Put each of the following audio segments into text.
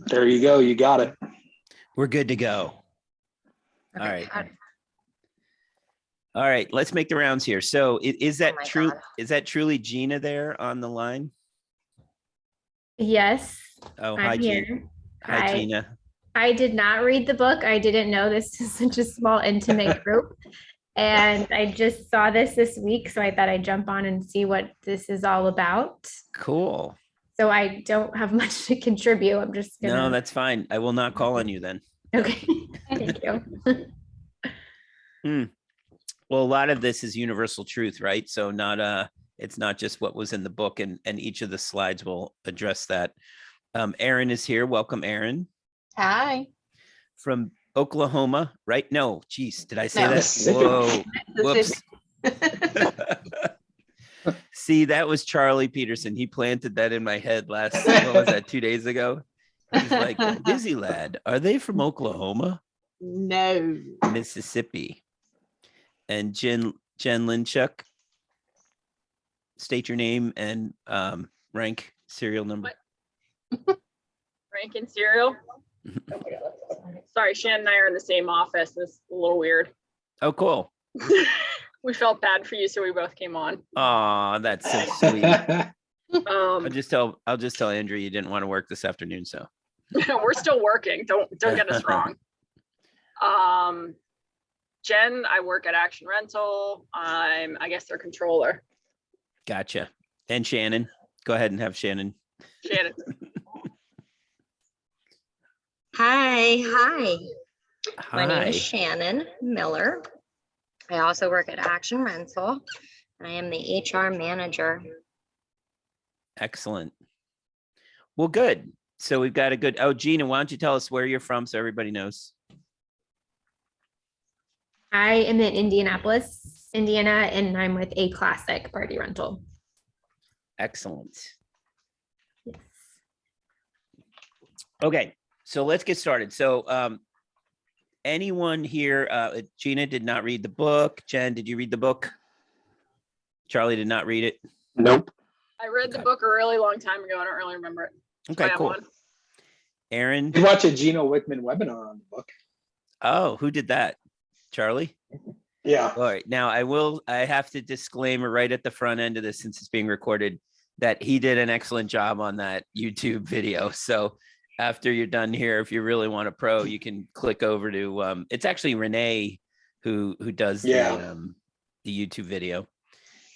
There you go. You got it. We're good to go. Okay. All right. All right. Let's make the rounds here. So is that my true? God. Is that truly Gina there on the line? Yes, Oh, I'm hi, Gina. here. Hi, Hi. Gina. I did not read the book. I didn't know this is such a small, intimate group. And I just saw this week, so I thought I'd jump on and see what this is all about. Cool. So I don't have much to contribute. I'm just No, gonna. that's fine. I will not call on you then. Okay. Thank you. Well, a lot of this is universal truth, right? So it's not just what was in the book, and each of the slides will address that. Erin is here. Welcome, Erin. Hi. From Oklahoma, right? No, geez, did I say No. that? Mississippi. Whoa, whoops. See, that was Charlie Peterson. He planted that in my head what was that, 2 days ago? He's like, Busy Lad, are they from Oklahoma? No. Mississippi. And Jen Linchuk, state your name and rank, serial number. Rank and cereal. Sorry, Shannon and I are in the same office. It's a little weird. Oh, cool. We felt bad for you, so we both came on. Oh, that's so sweet. Um, I'll just tell Andrew you didn't want to work this afternoon, so. we're still working. Don't get us wrong. Jen, I work at Action Rental. I guess their controller. Gotcha. And Shannon, go ahead and have Shannon. Shannon. Hi. My name Hi. is Shannon Miller. I also work at Action Rental, and I am the HR manager. Excellent. Well, good. So we've got a good, Gina, why don't you tell us where you're from so everybody knows? I am in Indianapolis, Indiana, and I'm with A Classic Party Rental. Excellent. Yes. Okay, so let's get started. So anyone here, Gina did not read the book. Jen, did you read the book? Charlie did not read it. Nope. I read the book a really long time ago. I don't really remember it. Okay, I have cool. one. Aaron. You watch a Gino Wickman webinar on the book. Oh, who did that? Charlie? Yeah. All right. Now I have to disclaimer right at the front end of this, since it's being recorded, that he did an excellent job on that YouTube video. So after you're done here, if you really want a pro, you can click over to, it's actually René who does the YouTube video.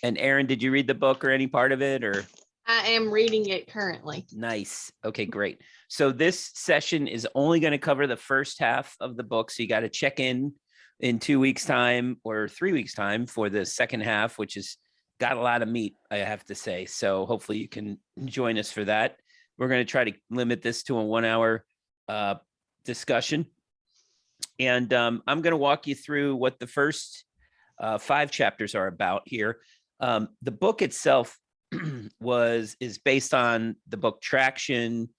And Aaron, did you read the book or any part of it, or? I am reading it currently. Nice. Okay, great. So this session is only going to cover the first half of the book. So you got to check in 2 weeks time or 3 weeks time for the second half, which has got a lot of meat, I have to say. So hopefully you can join us for that. We're going to try to limit this to a 1 hour discussion. And I'm going to walk you through what the first 5 chapters are about here. The book itself is based on the book Traction.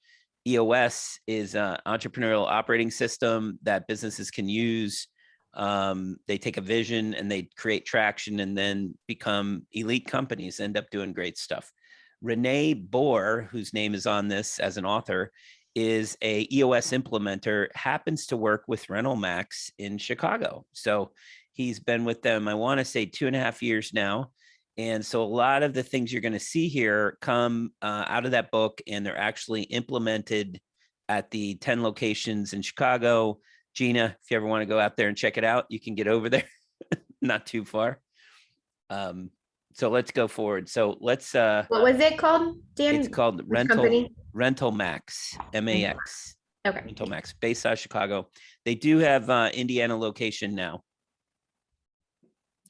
EOS is an entrepreneurial operating system that businesses can use. They take a vision and they create traction and then become elite companies, end up doing great stuff. René Boer, whose name is on this as an author, is a EOS implementer, happens to work with Rental Max in Chicago. So he's been with them, I want to say 2.5 years now. And so a lot of the things you're going to see here come out of that book, and they're actually implemented at the 10 locations in Chicago. Gina, if you ever want to go out there and check it out, you can get over there, not too far. So let's go forward. So let's. What was it called, Dan? It's called Rental Max, MAX. Okay. Rental Max, based out of Chicago. They do have Indiana location now.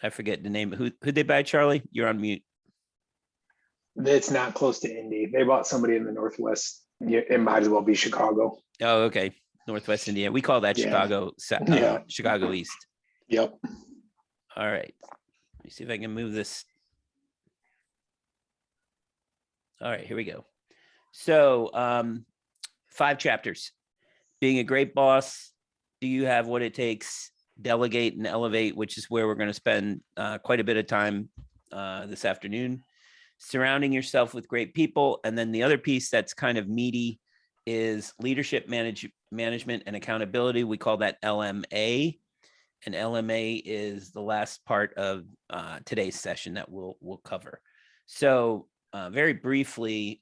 I forget the name. Who'd they buy, Charlie? You're on mute. It's not close to Indy. They bought somebody in the Northwest. It might as well be Chicago. Oh, okay. Northwest Indiana. We call that Chicago, Chicago East. Yep. All right. Let me see if I can move this. All right, here we go. So 5 chapters. Being a great boss. Do you have what it takes? Delegate and elevate, which is where we're going to spend quite a bit of time this afternoon. Surrounding yourself with great people. And then the other piece that's kind of meaty is leadership, management, and accountability. We call that LMA. And LMA is the last part of today's session that we'll cover. So very briefly,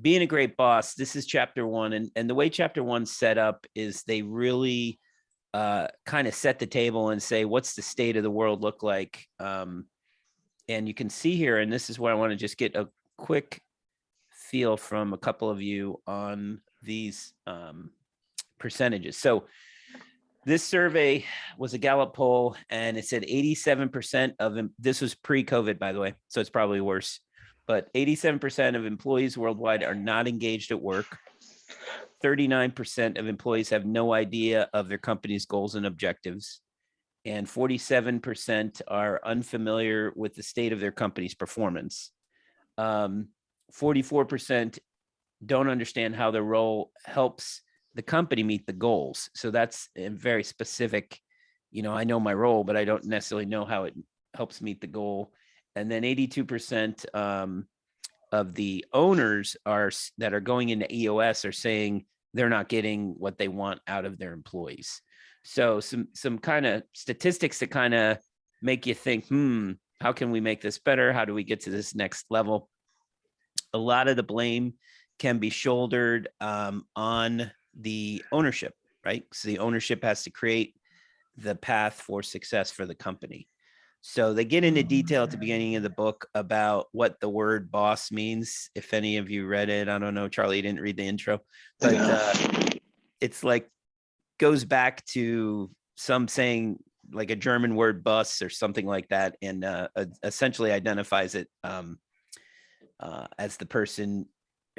being a great boss, this is chapter 1. And the way chapter 1's set up is they really kind of set the table and say, what's the state of the world look like? And you can see here, and this is where I want to just get a quick feel from a couple of you on these percentages. So this survey was a Gallup poll, and it said 87% of them, this was pre-COVID, by the way, so it's probably worse, but 87% of employees worldwide are not engaged at work. 39% of employees have no idea of their company's goals and objectives. And 47% are unfamiliar with the state of their company's performance. 44% don't understand how their role helps the company meet the goals. So that's a very specific, I know my role, but I don't necessarily know how it helps meet the goal. And then 82% of the owners that are going into EOS are saying they're not getting what they want out of their employees. So some kind of statistics that kind of make you think, how can we make this better? How do we get to this next level? A lot of the blame can be shouldered on the ownership, right? So the ownership has to create the path for success for the company. So they get into detail at the beginning of the book about what the word boss means. If any of you read it, I don't know, Charlie, you didn't read the intro, but it's like, goes back to some saying like a German word bus or something like that, and essentially identifies it as the person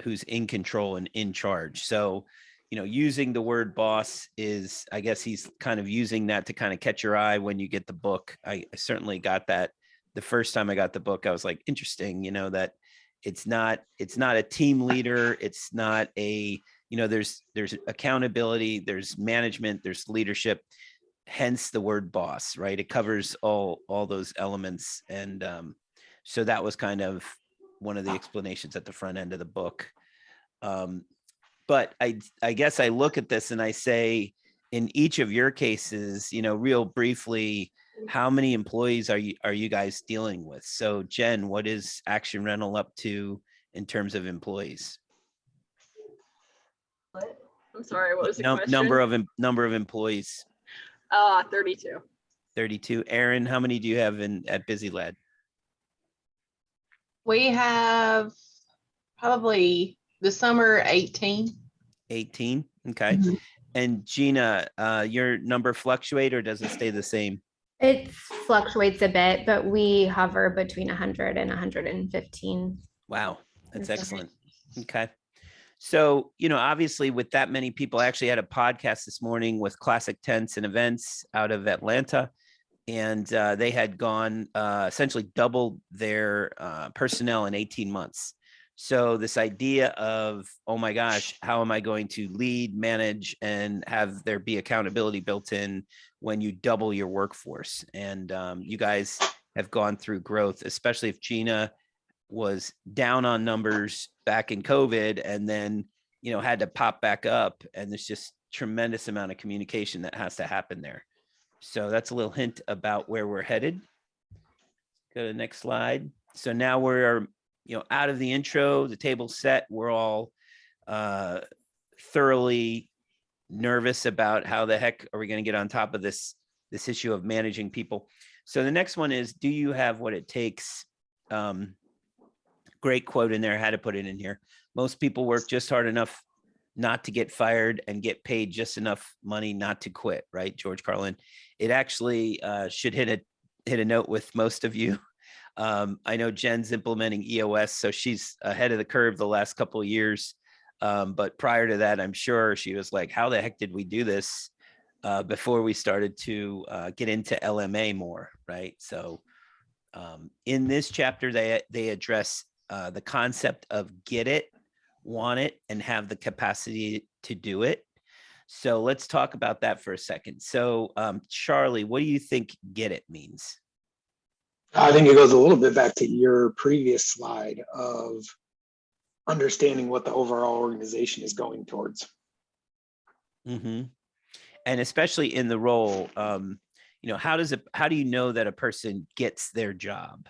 who's in control and in charge. So, using the word boss is, I guess he's kind of using that to kind of catch your eye when you get the book. I certainly got that the first time I got the book. I was like, interesting, that it's not a team leader. It's not a, there's accountability, there's management, there's leadership, hence the word boss, right? It covers all those elements. And so that was kind of one of the explanations at the front end of the book. But I guess I look at this and I say, in each of your cases, real briefly, how many employees are you guys dealing with? So Jen, what is Action Rental up to in terms of employees? I'm sorry, what was the question? Number of employees. 32. 32. Aaron, how many do you have at Busy Lad? We have probably this summer 18. 18. Okay. Mm-hmm. And Gina, your number fluctuate or does it stay the same? It fluctuates a bit, but we hover between 100 and 115. Wow, that's excellent. Okay. So, obviously with that many people, I actually had a podcast this morning with Classic Tents and Events out of Atlanta, and they had gone essentially doubled their personnel in 18 months. So this idea of, oh my gosh, how am I going to lead, manage, and have there be accountability built in when you double your workforce? And you guys have gone through growth, especially if Gina was down on numbers back in COVID and then, had to pop back up. And there's just tremendous amount of communication that has to happen there. So that's a little hint about where we're headed. Go to the next slide. So now we're, out of the intro, the table's set. We're all thoroughly nervous about how the heck are we going to get on top of this issue of managing people. So the next one is, do you have what it takes? Great quote in there. I had to put it in here. Most people work just hard enough not to get fired and get paid just enough money not to quit, right? George Carlin. It actually should hit a note with most of you. I know Jen's implementing EOS, so she's ahead of the curve the last couple of years. But prior to that, I'm sure she was like, how the heck did we do this before we started to get into LMA more, right? So in this chapter, they address the concept of get it, want it, and have the capacity to do it. So let's talk about that for a second. So Charlie, what do you think get it means? I think it goes a little bit back to your previous slide of understanding what the overall organization is going towards. Mm-hmm. And especially in the role, how do you know that a person gets their job?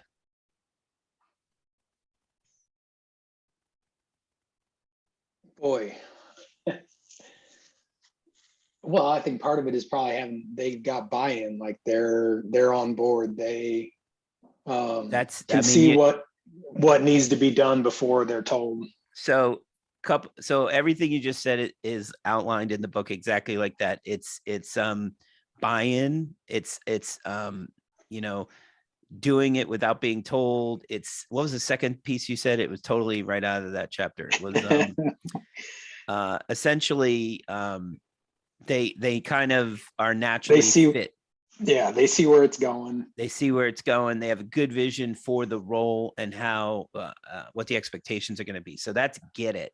Boy. Well, I think part of it is probably they got buy-in, like they're on board. They can see what needs to be done before they're told. So everything you just said is outlined in the book exactly like that. It's buy-in. It's doing it without being told. What was the second piece you said? It was totally right out of that chapter. It was essentially they kind of are naturally fit. Yeah, they see where it's going. They see where it's going. They have a good vision for the role and how what the expectations are going to be. So that's get it.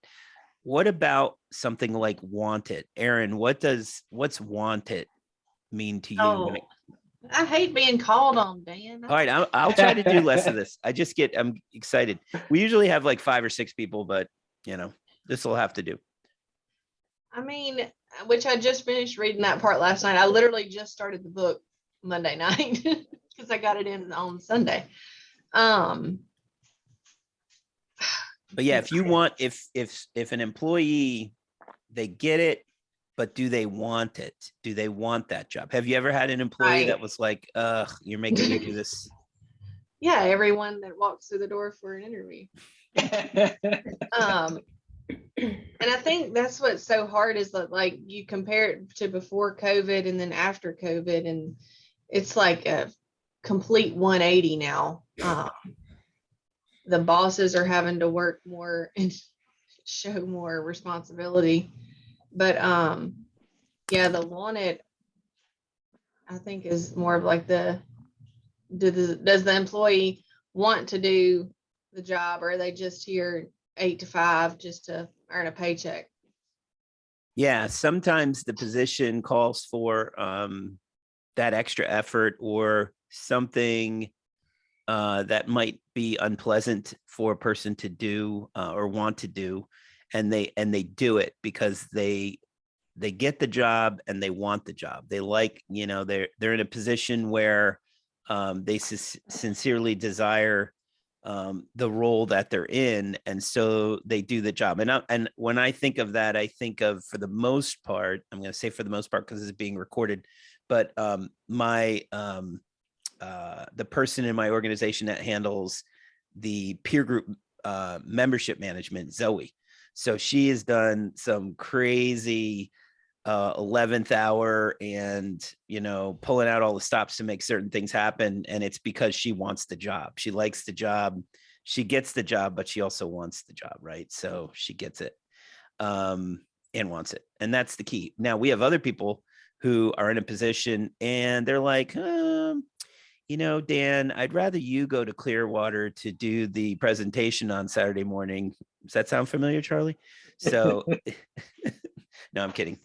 What about something like want it? Aaron, what's want it mean to you? Oh, I hate being called on, Dan. All right, I'll try to do less of this. I'm excited. We usually have like 5 or 6 people, but this will have to do. I mean, which I just finished reading that part last night. I literally just started the book Monday night because I got it in on Sunday. But yeah, if you want, if an employee, they get it, but do they want it? Do they want that job? Have you ever had an employee that was like, you're making me do this? Yeah, everyone that walks through the door for an interview. And I think that's what's so hard is that, like, you compare it to before COVID and then after COVID, and it's like a complete 180 now. The bosses are having to work more and show more responsibility, but yeah, the wanted, I think, is more of like does the employee want to do the job, or are they just here 8 to 5 just to earn a paycheck? Yeah, sometimes the position calls for that extra effort or something that might be unpleasant for a person to do or want to do, and they do it because they get the job and they want the job. They like, they're in a position where they sincerely desire the role that they're in, and so they do the job. And when I think of that, I think of, for the most part, I'm going to say for the most part because it's being recorded, but the person in my organization that handles the peer group membership management, Zoe. So she has done some crazy 11th hour and pulling out all the stops to make certain things happen, and it's because she wants the job. She likes the job, she gets the job, but she also wants the job, right? So she gets it and wants it, and that's the key. Now we have other people who are in a position and they're like, Dan, I'd rather you go to Clearwater to do the presentation on Saturday morning. Does that sound familiar, Charlie? So no, I'm kidding.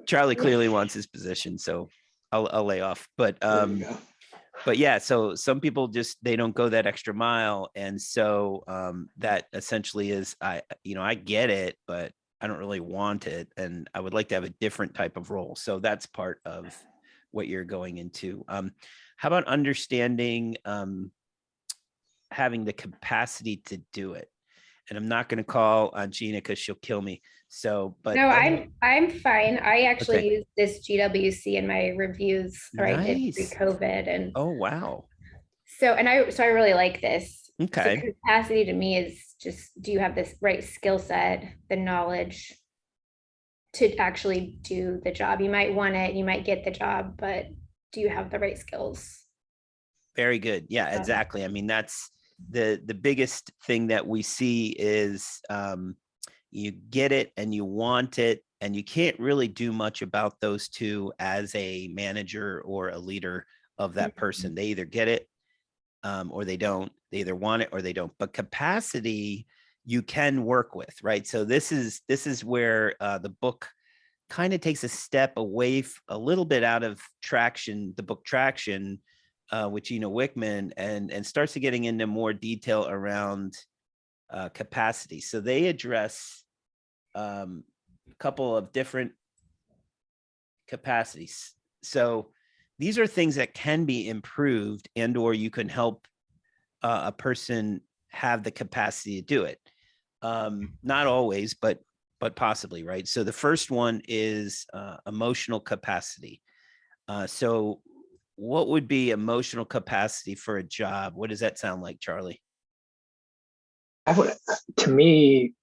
Charlie clearly wants his position, so I'll lay off. But yeah, so some people just, they don't go that extra mile, and so that essentially is, I get it, but I don't really want it, and I would like to have a different type of role. So that's part of what you're going into. How about understanding having the capacity to do it? And I'm not going to call on Gina because she'll kill me. So, but no, I'm fine. I actually use this GWC in my reviews, right? Nice. Pre-COVID, and oh wow. So I really like this. Okay. So capacity to me is just, do you have this right skill set, the knowledge to actually do the job? You might want it, you might get the job, but do you have the right skills? Very good. Yeah, exactly. I mean, that's the biggest thing that we see is you get it and you want it, and you can't really do much about those two as a manager or a leader of that person. They either get it or they don't. They either want it or they don't. But capacity you can work with, right? So this is where the book kind of takes a step away, a little bit out of Traction, the book Traction, with Gino Wickman, and starts to getting into more detail around capacity. So they address a couple of different capacities. So these are things that can be improved, and or you can help a person have the capacity to do it. Not always, but possibly, right? So the first one is emotional capacity. So what would be emotional capacity for a job? What does that sound like, Charlie? To me,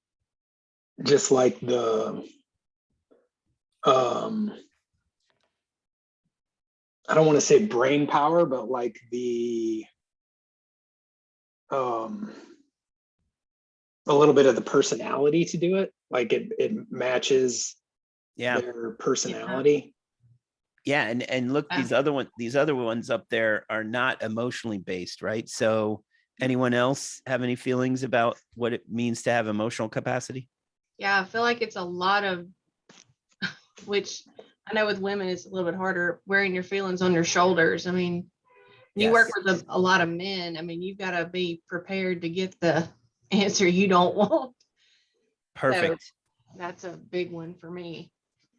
just like the I don't want to say brain power, but like the a little bit of the personality to do it. Like it matches their personality. Yeah, and look, these other ones up there are not emotionally based, right? So anyone else have any feelings about what it means to have emotional capacity? Yeah, I feel like it's a lot of, which I know with women it's a little bit harder, wearing your feelings on your shoulders. I mean, you work with a lot of men. I mean, you've got to be prepared to get the answer you don't want. Perfect. So that's a big one for me.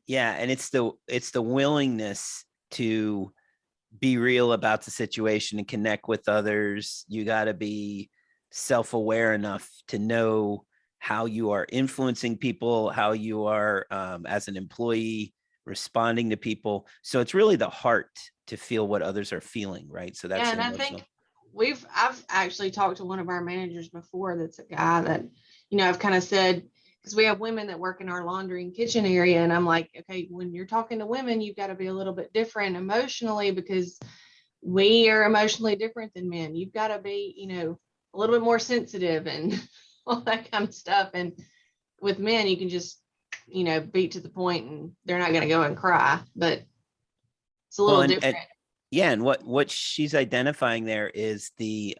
Yeah, and it's the willingness to be real about the situation and connect with others. You got to be self-aware enough to know how you are influencing people, how you are as an employee responding to people. So it's really the heart to feel what others are feeling, right? So that's and I think I've actually talked to one of our managers before. That's a guy that, I've kind of said, because we have women that work in our laundry and kitchen area, and I'm like, okay, when you're talking to women, you've got to be a little bit different emotionally, because we are emotionally different than men. You've got to be, a little bit more sensitive and all that kind of stuff. And with men, you can just, beat to the point and they're not going to go and cry, but it's a little different. And what she's identifying there is the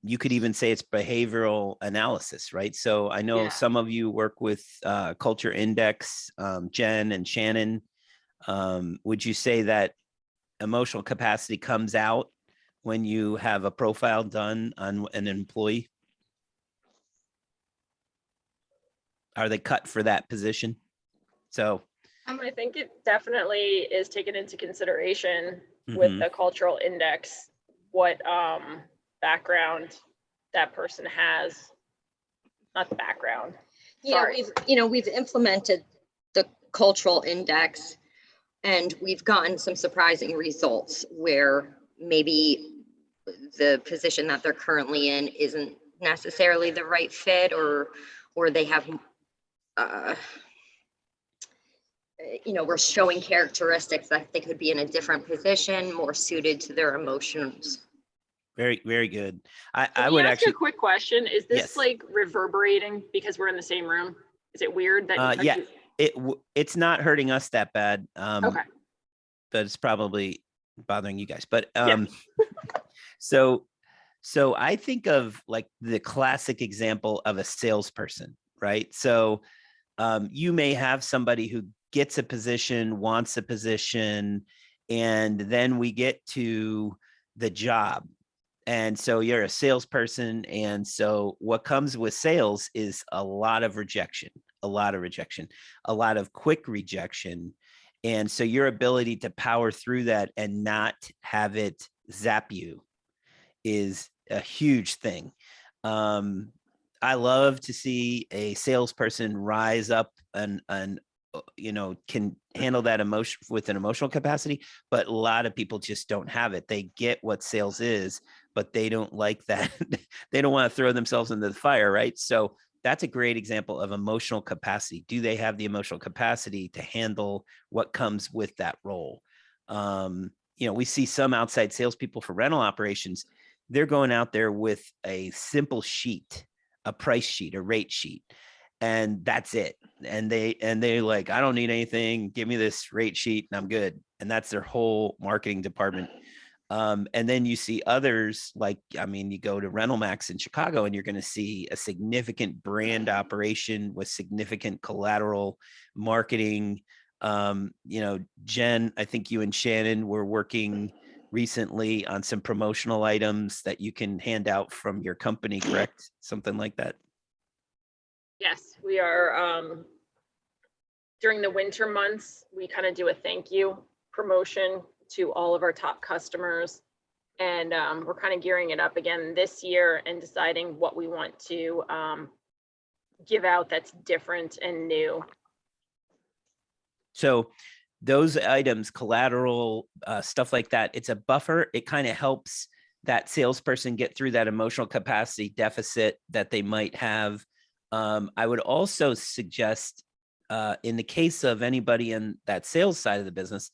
you could even say it's behavioral analysis, right? So I know some of you work with Culture Index, Jen and Shannon. Would you say that emotional capacity comes out when you have a profile done on an employee? Are they cut for that position? So I think it definitely is taken into consideration with the cultural index, what background that person has. Not the background. Sorry. We've implemented the cultural index, and we've gotten some surprising results where maybe the position that they're currently in isn't necessarily the right fit, or they have we're showing characteristics that they could be in a different position, more suited to their emotions. Very, very good. I would ask you a quick question. Is this like reverberating because we're in the same room? Is it weird that? It's not hurting us that bad. Okay. But it's probably bothering you guys. But so I think of like the classic example of a salesperson, right? So you may have somebody who gets a position, wants a position, and then we get to the job. And so you're a salesperson. And so what comes with sales is a lot of rejection, a lot of quick rejection. And so your ability to power through that and not have it zap you is a huge thing. I love to see a salesperson rise up and can handle that emotion with an emotional capacity, but a lot of people just don't have it. They get what sales is, but they don't like that. They don't want to throw themselves into the fire, right? So that's a great example of emotional capacity. Do they have the emotional capacity to handle what comes with that role? We see some outside salespeople for rental operations. They're going out there with a simple sheet, a price sheet, a rate sheet, and that's it. And they like, I don't need anything. Give me this rate sheet and I'm good. And that's their whole marketing department. And then you see others you go to Rental Max in Chicago and you're going to see a significant brand operation with significant collateral marketing. Jen, I think you and Shannon were working recently on some promotional items that you can hand out from your company, correct? Something like that. Yes, we are. During the winter months, we kind of do a thank you promotion to all of our top customers. And we're kind of gearing it up again this year and deciding what we want to give out that's different and new. So those items, collateral, stuff like that, it's a buffer. It kind of helps that salesperson get through that emotional capacity deficit that they might have. I would also suggest, in the case of anybody in that sales side of the business,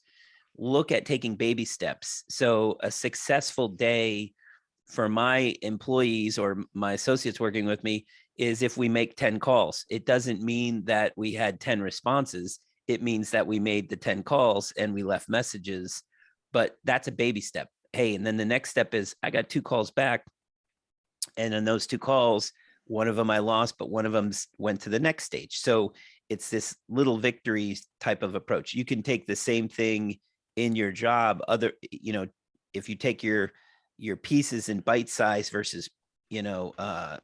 look at taking baby steps. So a successful day for my employees or my associates working with me is if we make 10 calls. It doesn't mean that we had 10 responses. It means that we made the 10 calls and we left messages, but that's a baby step. Hey, and then the next step is I got 2 calls back. And in those 2 calls, one of them I lost, but one of them went to the next stage. So it's this little victory type of approach. You can take the same thing in your job. If you take your pieces in bite size versus,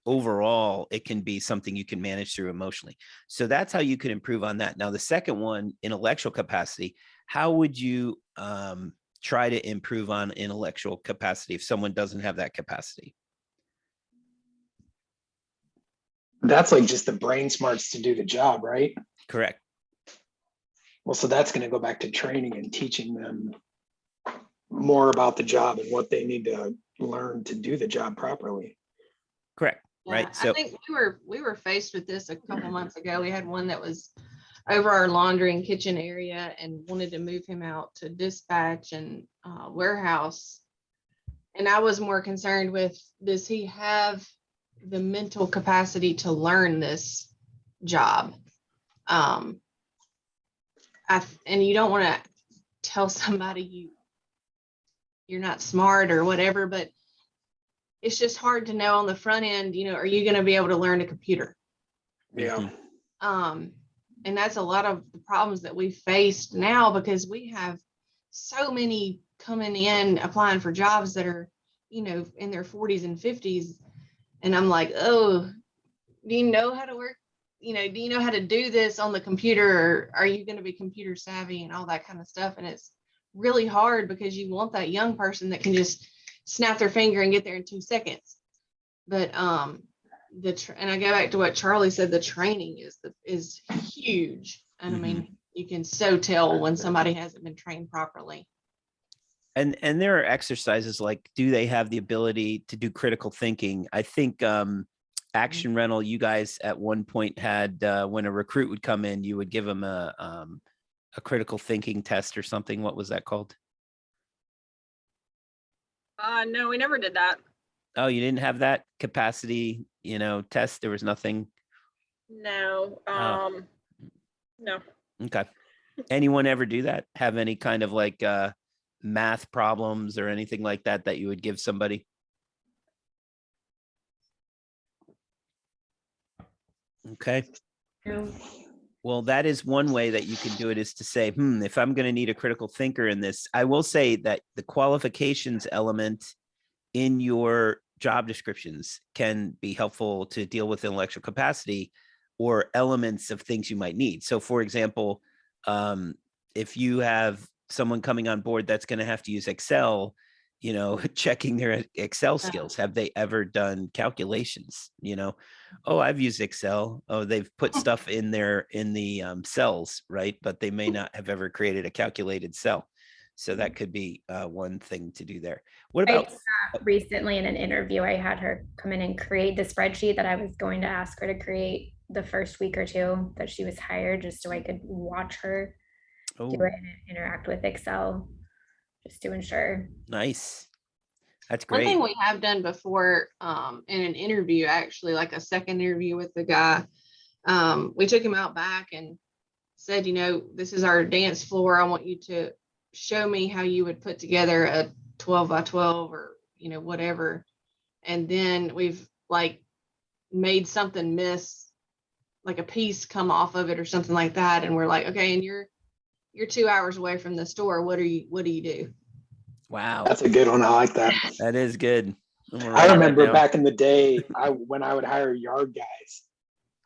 overall, it can be something you can manage through emotionally. So that's how you can improve on that. Now, the second one, intellectual capacity, how would you try to improve on intellectual capacity if someone doesn't have that capacity? That's like just the brain smarts to do the job, right? Correct. Well, so that's going to go back to training and teaching them more about the job and what they need to learn to do the job properly. Correct. Yeah, right. So I think we were faced with this a couple months ago. We had one that was over our laundry and kitchen area and wanted to move him out to dispatch and warehouse. And I was more concerned with, does he have the mental capacity to learn this job? And you don't want to tell somebody you're not smart or whatever, but it's just hard to know on the front end, are you going to be able to learn a computer? Yeah. And that's a lot of the problems that we faced now, because we have so many coming in applying for jobs that are, in their 40s and 50s. And I'm like, oh, do you know how to work? Do you know how to do this on the computer? Or are you going to be computer savvy and all that kind of stuff? And it's really hard because you want that young person that can just snap their finger and get there in 2 seconds. But and I go back to what Charlie said, the training is huge. And I mean, you can so tell when somebody hasn't been trained properly. And there are exercises like, do they have the ability to do critical thinking? I think Action Rental, you guys at one point had, when a recruit would come in, you would give them a critical thinking test or something. What was that called? No, we never did that. Oh, you didn't have that capacity, test? There was nothing? No. No. Okay. Anyone ever do that? Have any kind of like math problems or anything like that you would give somebody? Okay. No. Well, that is one way that you can do it, is to say, if I'm going to need a critical thinker in this, I will say that the qualifications element in your job descriptions can be helpful to deal with intellectual capacity or elements of things you might need. So for example, if you have someone coming on board that's going to have to use Excel, checking their Excel skills. Have they ever done calculations? Oh, I've used Excel. Oh, they've put stuff in the cells, right? But they may not have ever created a calculated cell. So that could be one thing to do there. What about recently in an interview, I had her come in and create the spreadsheet that I was going to ask her to create the first week or 2 that she was hired, just so I could watch her do it and interact with Excel, just to ensure. Nice. That's great. One thing we have done before in an interview, actually, like a second interview with the guy, we took him out back and said, this is our dance floor. I want you to show me how you would put together a 12 by 12 or, whatever. And then we've like made something miss, like a piece come off of it or something like that. And we're like, okay, and you're 2 hours away from the store. What do you do? Wow. That's a good one. I like that. That is good. I remember back in the day, when I would hire yard guys,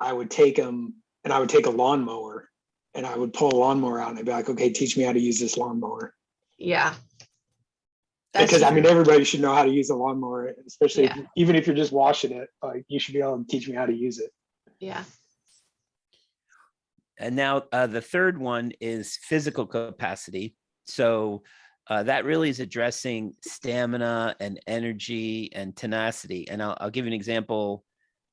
I would take them and I would take a lawnmower and I would pull a lawnmower out and I'd be like, okay, teach me how to use this lawnmower. Yeah. Because I mean, everybody should know how to use a lawnmower, especially Yeah. even if you're just washing it, like you should be able to teach me how to use it. Yeah. And now the third one is physical capacity. So that really is addressing stamina and energy and tenacity. And I'll give you an example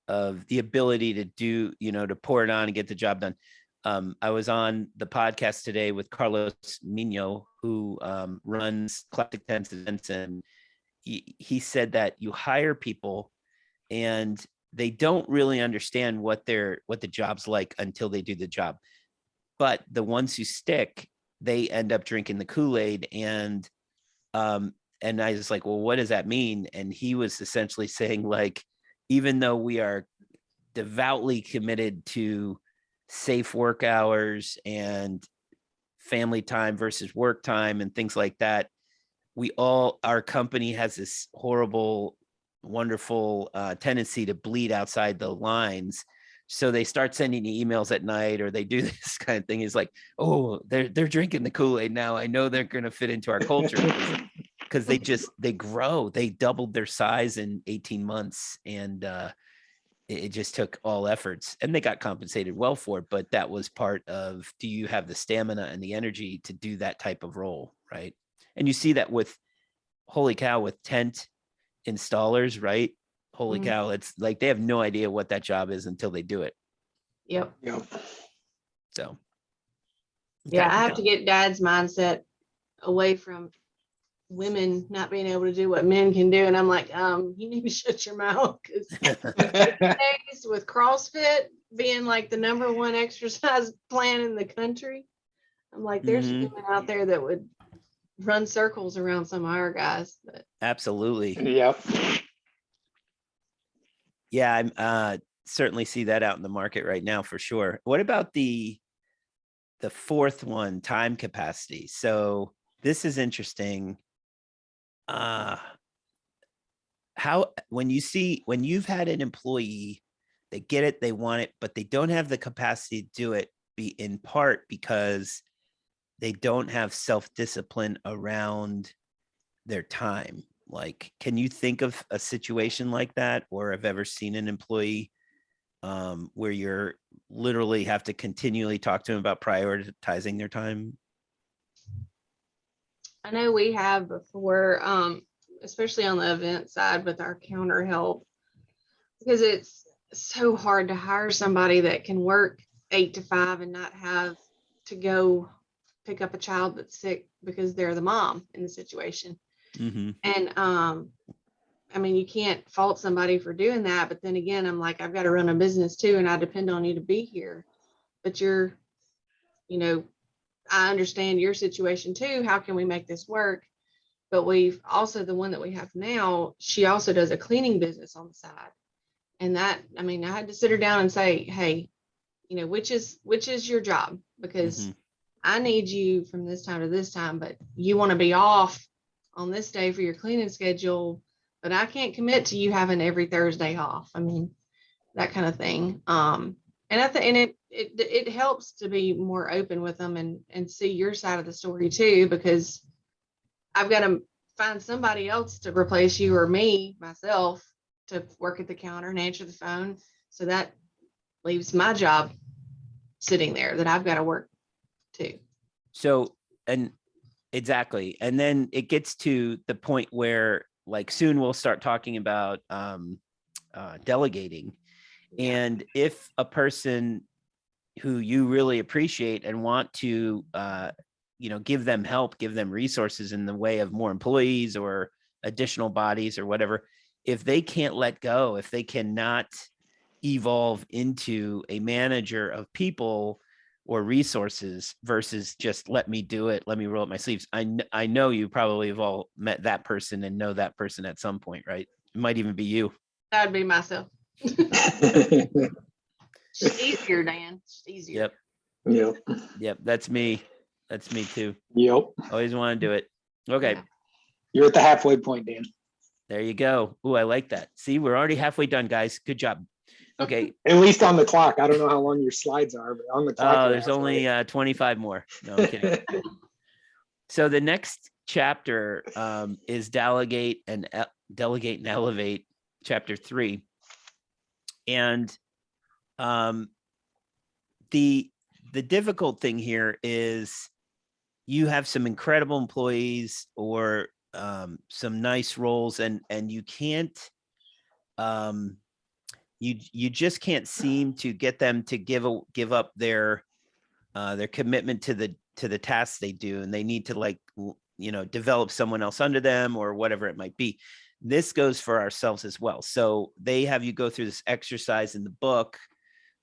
of the ability to do, to pour it on and get the job done. I was on the podcast today with Carlos Mino, who runs Eclectic Events, and he said that you hire people and they don't really understand what the job's like until they do the job. But the ones who stick, they end up drinking the Kool-Aid. And I was like, well, what does that mean? And he was essentially saying, like, even though we are devoutly committed to safe work hours and family time versus work time and things like that, our company has this horrible, wonderful tendency to bleed outside the lines. So they start sending you emails at night, or they do this kind of thing. It's like, oh, they're drinking the Kool-Aid now. I know they're going to fit into our culture, because they grow. They doubled their size in 18 months, and it just took all efforts, and they got compensated well for it. But that was part of, do you have the stamina and the energy to do that type of role, right? And you see that with, holy cow, with tent installers, right? Holy cow, it's like they have no idea what that job is until they do it. Yep. So yeah, I have to get Dad's mindset away from women not being able to do what men can do. And I'm like, you need to shut your mouth, because with CrossFit being like the #1 exercise plan in the country, I'm like, there's women out there that would run circles around some of our guys. But absolutely. Yep. Yeah, I certainly see that out in the market right now for sure. What about the fourth one, time capacity? So this is interesting. How, when you've had an employee, they get it, they want it, but they don't have the capacity to do it, in part because they don't have self-discipline around their time. Like, can you think of a situation like that, or have ever seen an employee where you're literally have to continually talk to them about prioritizing their time? I know we have before, especially on the event side with our counter help, because it's so hard to hire somebody that can work 8 to 5 and not have to go pick up a child that's sick because they're the mom in the situation. And I mean, you can't fault somebody for doing that, but then again, I'm like, I've got to run a business too, and I depend on you to be here. But I understand your situation too. How can we make this work? But we've also, the one that we have now, she also does a cleaning business on the side. And that, I mean, I had to sit her down and say, hey, which is your job? Because I need you from this time to this time, but you want to be off on this day for your cleaning schedule, but I can't commit to you having every Thursday off. I mean, that kind of thing. And I think, it helps to be more open with them and see your side of the story too, because I've got to find somebody else to replace you or myself to work at the counter and answer the phone. So that leaves my job sitting there that I've got to work too. So, and exactly. And then it gets to the point where, like, soon we'll start talking about delegating. And if a person who you really appreciate and want to, give them help, give them resources in the way of more employees or additional bodies or whatever, if they can't let go, if they cannot evolve into a manager of people or resources versus just let me do it, let me roll up my sleeves. I know you probably have all met that person and know that person at some point, right? It might even be you. That would be myself. It's easier, Dan. It's easier. Yep. That's me. That's me too. Yep. Always want to do it. Okay. Yeah. You're at the halfway point, Dan. There you go. Ooh, I like that. See, we're already halfway done, guys. Good job. Okay. At least on the clock. I don't know how long your slides are, but on the clock. Oh, there's only 25 more. No, I'm kidding. So the next chapter is Delegate and Elevate, chapter 3. And the difficult thing here is you have some incredible employees or some nice roles, and you can't you just can't seem to get them to give up their commitment to the tasks they do, and they need to, like, develop someone else under them or whatever it might be. This goes for ourselves as well. So they have you go through this exercise in the book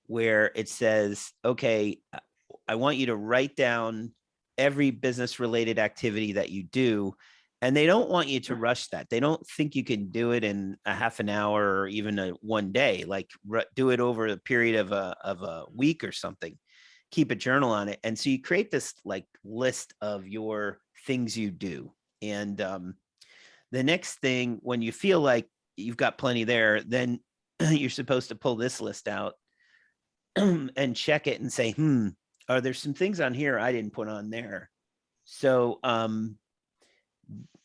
where it says, okay, I want you to write down every business related activity that you do. And they don't want you to rush that. They don't think you can do it in a half an hour or even one day. Like, do it over a period of a week or something. Keep a journal on it. And so you create this like list of your things you do. And the next thing, when you feel like you've got plenty there, then you're supposed to pull this list out and check it and say, are there some things on here I didn't put on there? So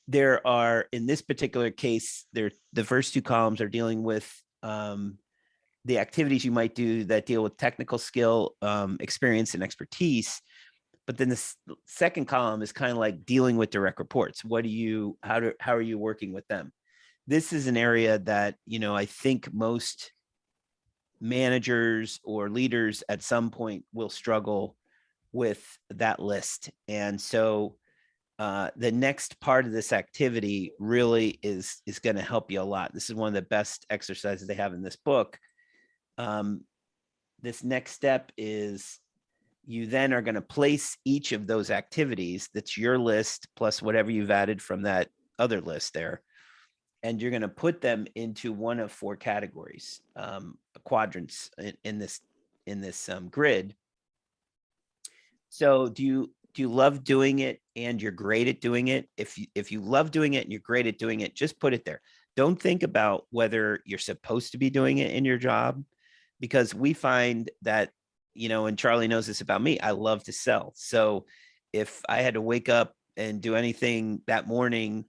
there are, in this particular case, the first two columns are dealing with the activities you might do that deal with technical skill, experience, and expertise. But then the second column is kind of like dealing with direct reports. How are you working with them? This is an area that, I think most managers or leaders at some point will struggle with that list. And so the next part of this activity really is going to help you a lot. This is one of the best exercises they have in this book. This next step is you then are going to place each of those activities, that's your list plus whatever you've added from that other list there, and you're going to put them into one of four categories, quadrants in this grid. So do you love doing it and you're great at doing it? If you love doing it and you're great at doing it, just put it there. Don't think about whether you're supposed to be doing it in your job, because we find that, and Charlie knows this about me, I love to sell. So if I had to wake up and do anything that morning,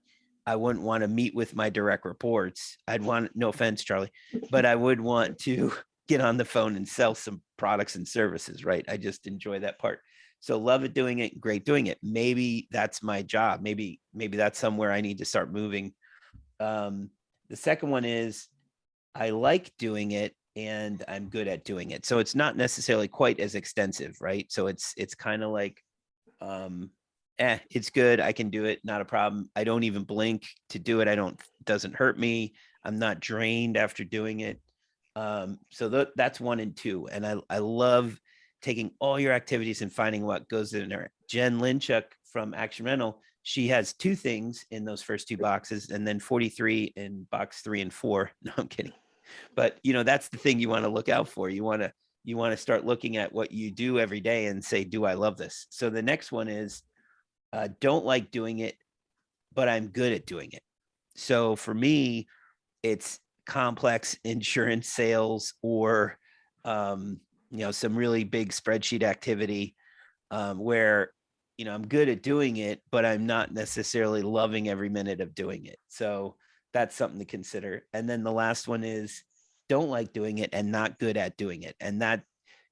I wouldn't want to meet with my direct reports. No offense, Charlie, but I would want to get on the phone and sell some products and services, right? I just enjoy that part. So love it doing it, great doing it. Maybe that's my job. Maybe that's somewhere I need to start moving. The second one is I like doing it and I'm good at doing it. So it's not necessarily quite as extensive, right? So it's kind of like, it's good. I can do it. Not a problem. I don't even blink to do it. Doesn't hurt me. I'm not drained after doing it. So that's 1 and 2. And I love taking all your activities and finding what goes in there. Jen Linchuk from Action Rental, she has 2 things in those first 2 boxes, and then 43 in box 3 and 4. No, I'm kidding. But that's the thing you want to look out for. You want to start looking at what you do every day and say, do I love this? So the next one is, don't like doing it, but I'm good at doing it. So for me, it's complex insurance sales or, some really big spreadsheet activity where, I'm good at doing it, but I'm not necessarily loving every minute of doing it. So that's something to consider. And then the last one is don't like doing it and not good at doing it. And that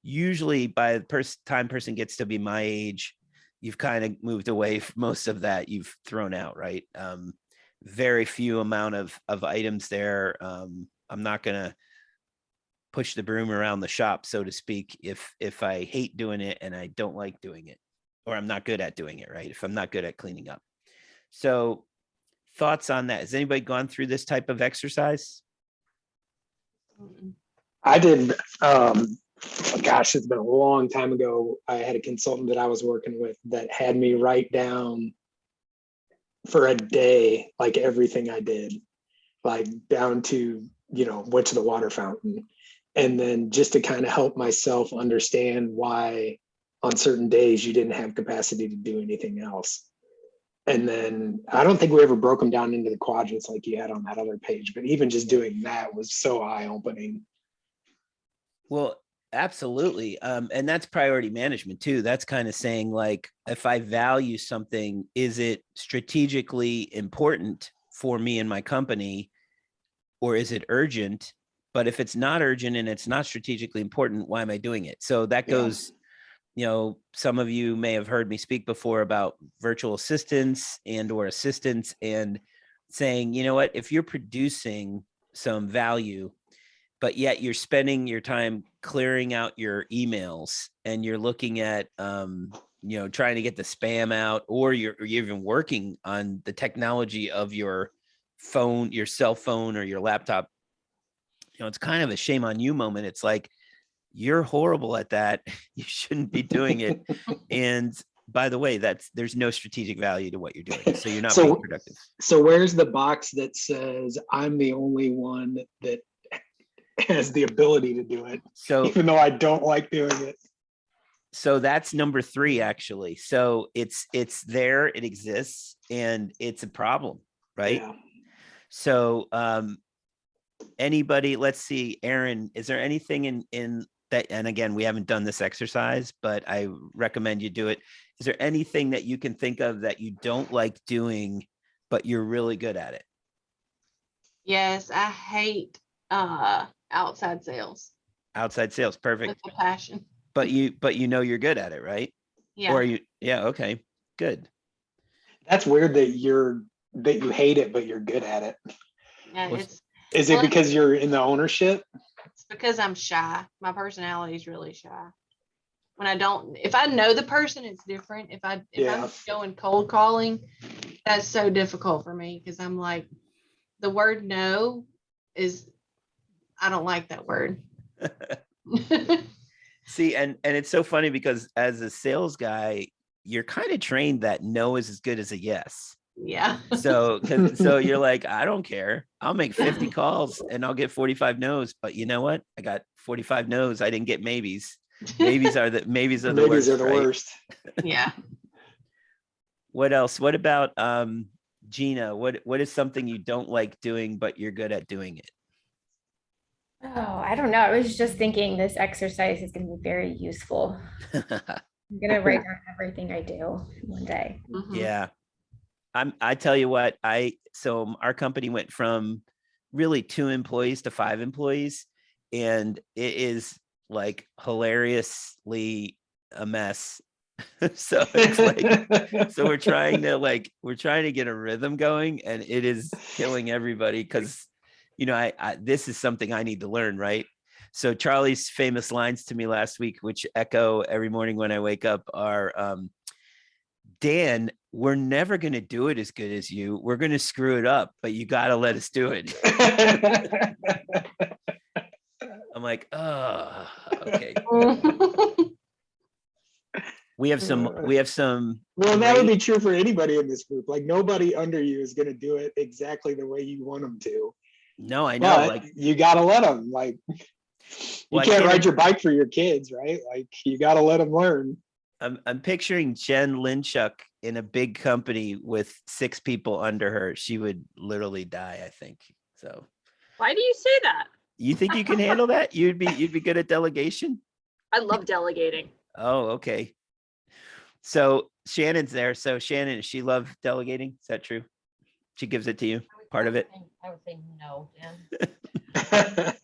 usually by the time person gets to be my age, you've kind of moved away from most of that, you've thrown out, right? Very few amount of items there. I'm not going to push the broom around the shop, so to speak, if I hate doing it and I don't like doing it, or I'm not good at doing it, right? If I'm not good at cleaning up. So thoughts on that? Has anybody gone through this type of exercise? I did. Gosh, it's been a long time ago. I had a consultant that I was working with that had me write down for a day, like everything I did, like down to, went to the water fountain. And then just to kind of help myself understand why on certain days you didn't have capacity to do anything else. And then I don't think we ever broke them down into the quadrants like you had on that other page, but even just doing that was so eye-opening. Well, absolutely. And that's priority management too. That's kind of saying like, if I value something, is it strategically important for me and my company, or is it urgent? But if it's not urgent and it's not strategically important, why am I doing it? So that goes, some of you may have heard me speak before about virtual assistants or assistants, and saying, you know what, if you're producing some value, but yet you're spending your time clearing out your emails and you're looking at, trying to get the spam out, or you're even working on the technology of your phone, your cell phone or your laptop, it's kind of a shame on you moment. It's like, you're horrible at that. You shouldn't be doing it. And by the way, there's no strategic value to what you're doing. So you're not being productive. So where's the box that says I'm the only one that has the ability to do it? So even though I don't like doing it. So that's number 3, actually. So it's there, it exists, and it's a problem, right? Yeah. So anybody, let's see, Aaron, is there anything in that, and again, we haven't done this exercise, but I recommend you do it. Is there anything that you can think of that you don't like doing, but you're really good at it? Yes, I hate outside sales. Outside sales, perfect. With a passion. But you're good at it, right? Yeah. Or okay, good. That's weird that you hate it, but you're good at it. Yeah, Is it because you're in the ownership? It's because I'm shy. My personality is really shy. If I know the person, it's different. If I'm going cold calling, that's so difficult for me, because I'm like, the word no I don't like that word. See, and it's so funny because as a sales guy, you're kind of trained that no is as good as a yes. Yeah. So you're like, I don't care. I'll make 50 calls and I'll get 45 no's. But you know what? I got 45 no's. I didn't get maybes. Maybes are the worst. Yeah. What else? What about Gina? What is something you don't like doing, but you're good at doing it? Oh, I don't know. I was just thinking this exercise is going to be very useful. I'm going to write down everything I do one day. Mm-hmm. Yeah. I tell you what, so our company went from really 2 employees to 5 employees, and it is like hilariously a mess. So it's like, so we're trying to get a rhythm going, and it is killing everybody because, this is something I need to learn, right? So Charlie's famous lines to me last week, which echo every morning when I wake up, are, Dan, we're never going to do it as good as you. We're going to screw it up, but you got to let us do it. I'm like, oh, okay. We have some. Well, that would be true for anybody in this group. Like, nobody under you is going to do it exactly the way you want them to. No, I know. But you got to let them. Like, you can't ride your bike for your kids, right? Like, you got to let them learn. I'm picturing Jen Linchuk in a big company with 6 people under her. She would literally die, I think. So why do you say that? You think you can handle that? You'd be good at delegation? I love delegating. Oh, okay. So Shannon's there. So Shannon, does she love delegating? Is that true? She gives it to you, part of it? I would say no, Dan.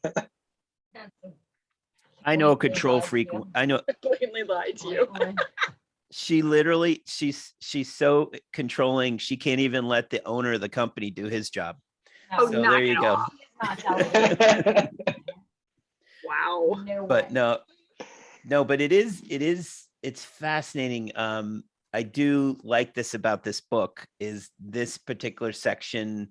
I know a control freak. I know. Blatantly lied to you. She literally, she's so controlling. She can't even let the owner of the company do his job. Oh, so there you go. Wow. But no, but it's fascinating. I do like this about this book, is this particular section,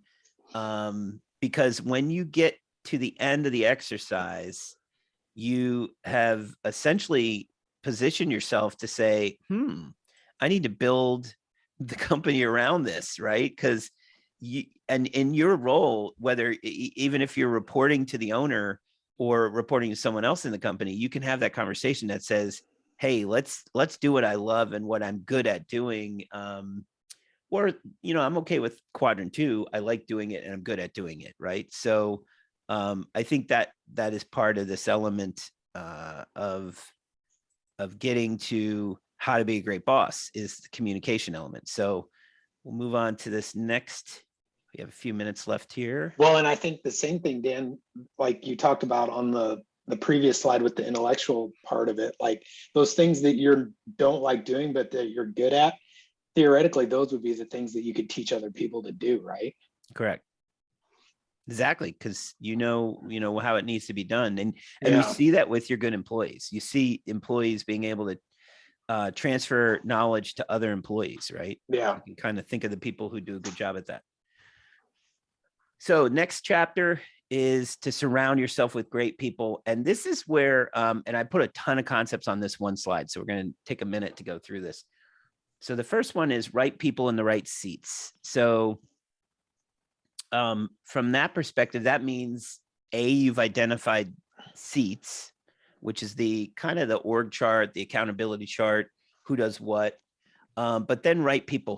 because when you get to the end of the exercise, you have essentially positioned yourself to say, I need to build the company around this, right? Because and in your role, whether even if you're reporting to the owner or reporting to someone else in the company, you can have that conversation that says, hey, let's do what I love and what I'm good at doing. Or, I'm okay with quadrant 2. I like doing it and I'm good at doing it. Right. So I think that is part of this element of getting to how to be a great boss is the communication element. So we'll move on to this next. We have a few minutes left here. Well, and I think the same thing, Dan, like you talked about on the previous slide with the intellectual part of it, like those things that you don't like doing, but that you're good at, theoretically, those would be the things that you could teach other people to do, right? Correct. Exactly, because you know how it needs to be done, and Yeah. you see that with your good employees. You see employees being able to transfer knowledge to other employees, right? Yeah. You can kind of think of the people who do a good job at that. So next chapter is to surround yourself with great people, and this is where and I put a ton of concepts on this one slide, so we're going to take a minute to go through this. So the first one is right people in the right seats. So from that perspective, that means you've identified seats, which is the kind of the org chart, the accountability chart, who does what. But then right people,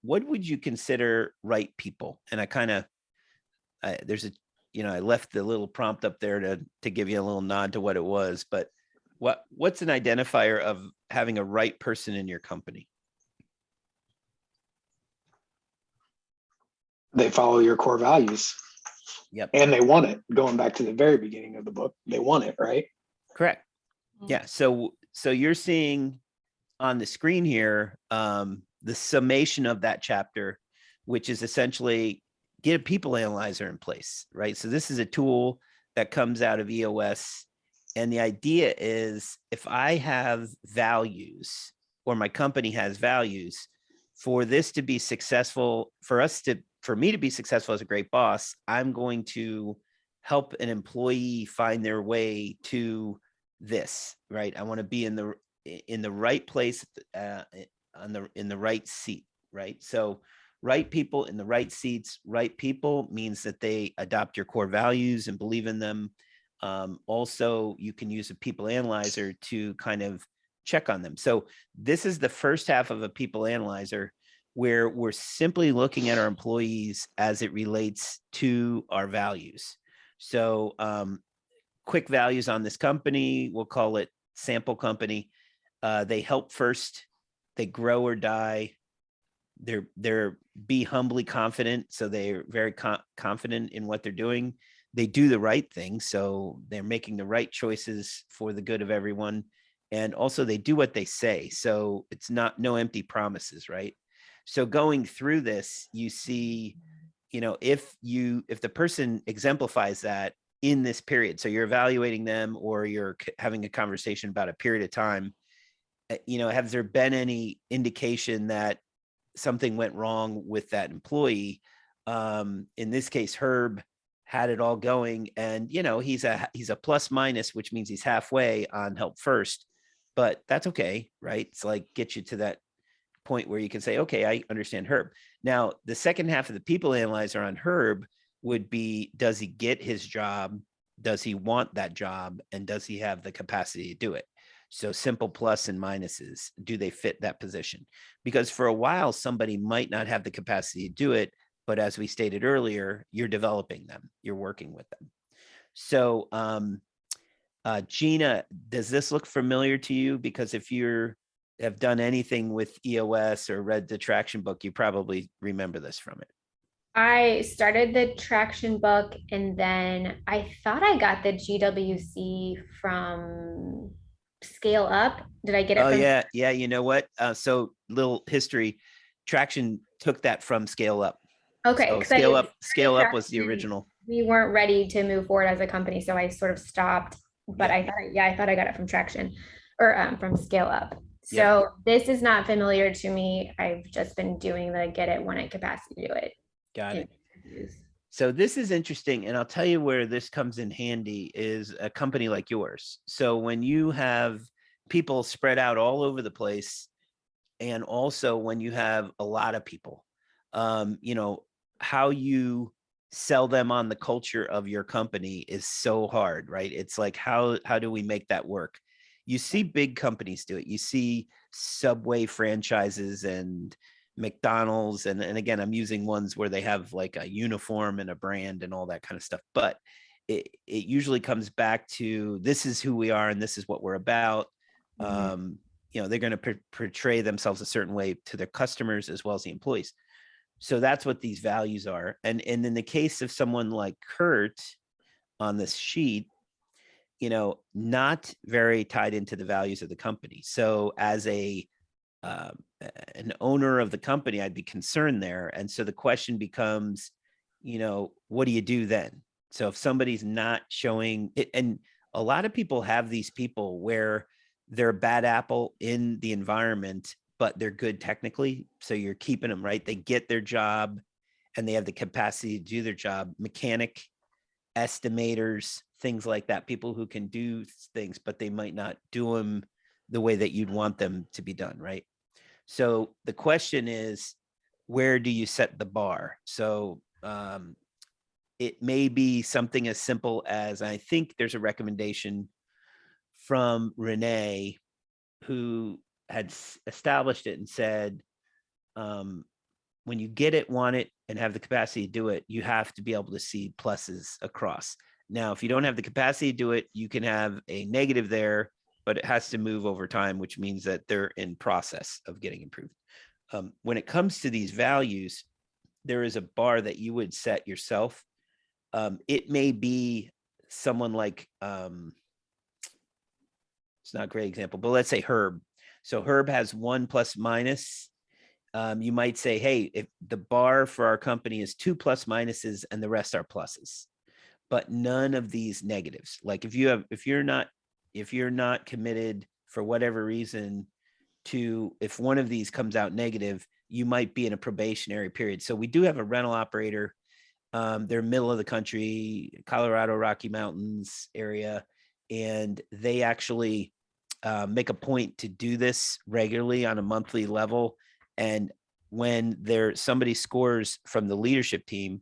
what would you consider right people? And I kind of, there's a, I left the little prompt up there to give you a little nod to what it was, but what's an identifier of having a right person in your company? They follow your core values. Yep. And they want it. Going back to the very beginning of the book, they want it, right? Correct. Yeah. So you're seeing on the screen here the summation of that chapter, which is essentially get a people analyzer in place, right? So this is a tool that comes out of EOS. And the idea is if I have values or my company has values, for this to be successful, for me to be successful as a great boss, I'm going to help an employee find their way to this, right? I want to be in the right place, in the right seat, right? So right people in the right seats. Right people means that they adopt your core values and believe in them. Also, you can use a people analyzer to kind of check on them. So this is the first half of a people analyzer where we're simply looking at our employees as it relates to our values. So quick values on this company, we'll call it sample company. They help first, they grow or die. They're be humbly confident. So they're very confident in what they're doing. They do the right thing. So they're making the right choices for the good of everyone. And also they do what they say. So it's no empty promises, right? So going through this, you see, if the person exemplifies that in this period, so you're evaluating them or you're having a conversation about a period of time, has there been any indication that something went wrong with that employee? In this case, Herb had it all going, and he's a plus minus, which means he's halfway on help first, but that's okay, right? It's like get you to that point where you can say, okay, I understand Herb. Now, the second half of the people analyzer on Herb would be, does he get his job? Does he want that job? And does he have the capacity to do it? So simple plus and minuses, do they fit that position? Because for a while, somebody might not have the capacity to do it, but as we stated earlier, you're developing them, you're working with them. So Gina, does this look familiar to you? Because if you have done anything with EOS or read the traction book, you probably remember this from it. I started the traction book and then I thought I got the GWC from Scale Up. Did I get it? Oh, yeah. Yeah. You know what? So little history, traction took that from Scale Up. Okay. So Scale Up was the original. We weren't ready to move forward as a company. So I sort of stopped, but I thought I got it from traction or from Scale Up. So this is not familiar to me. I've just been doing the get it, want it, capacity to do it. Got it. So this is interesting. And I'll tell you where this comes in handy is a company like yours. So when you have people spread out all over the place, and also when you have a lot of people, how you sell them on the culture of your company is so hard, right? It's like, how do we make that work? You see big companies do it. You see Subway franchises and McDonald's. And again, I'm using ones where they have like a uniform and a brand and all that kind of stuff. But it usually comes back to, this is who we are and this is what we're about. They're going to portray themselves a certain way to their customers as well as the employees. So that's what these values are. And in the case of someone like Kurt on this sheet, not very tied into the values of the company. So as an owner of the company, I'd be concerned there. And so the question becomes, what do you do then? So if somebody's not showing it, and a lot of people have these people where they're a bad apple in the environment, but they're good technically. So you're keeping them, right? They get their job and they have the capacity to do their job. Mechanic, estimators, things like that, people who can do things, but they might not do them the way that you'd want them to be done, right? So the question is, where do you set the bar? So it may be something as simple as, I think there's a recommendation from René, who had established it and said, when you get it, want it, and have the capacity to do it, you have to be able to see pluses across. Now, if you don't have the capacity to do it, you can have a negative there, but it has to move over time, which means that they're in process of getting improved. When it comes to these values, there is a bar that you would set yourself. It may be someone like, it's not a great example, but let's say Herb. So Herb has 1 plus minus. You might say, hey, if the bar for our company is 2 plus minuses and the rest are pluses, but none of these negatives. Like if you're not committed for whatever reason to, if one of these comes out negative, you might be in a probationary period. So we do have a rental operator. They're middle of the country, Colorado, Rocky Mountains area. And they actually make a point to do this regularly on a monthly level. And when somebody scores from the leadership team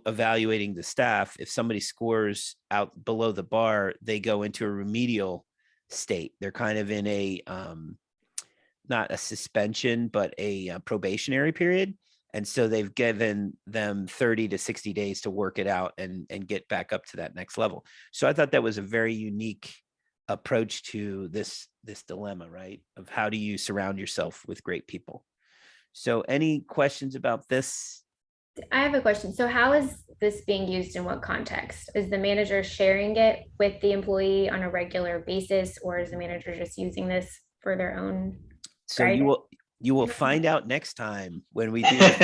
evaluating the staff, if somebody scores out below the bar, they go into a remedial state. They're kind of in a, not a suspension, but a probationary period. And so they've given them 30 to 60 days to work it out and get back up to that next level. So I thought that was a very unique approach to this dilemma, right? Of how do you surround yourself with great people? So any questions about this? I have a question. So how is this being used in what context? Is the manager sharing it with the employee on a regular basis, or is the manager just using this for their own? So guidance? you will find out next time when we do this.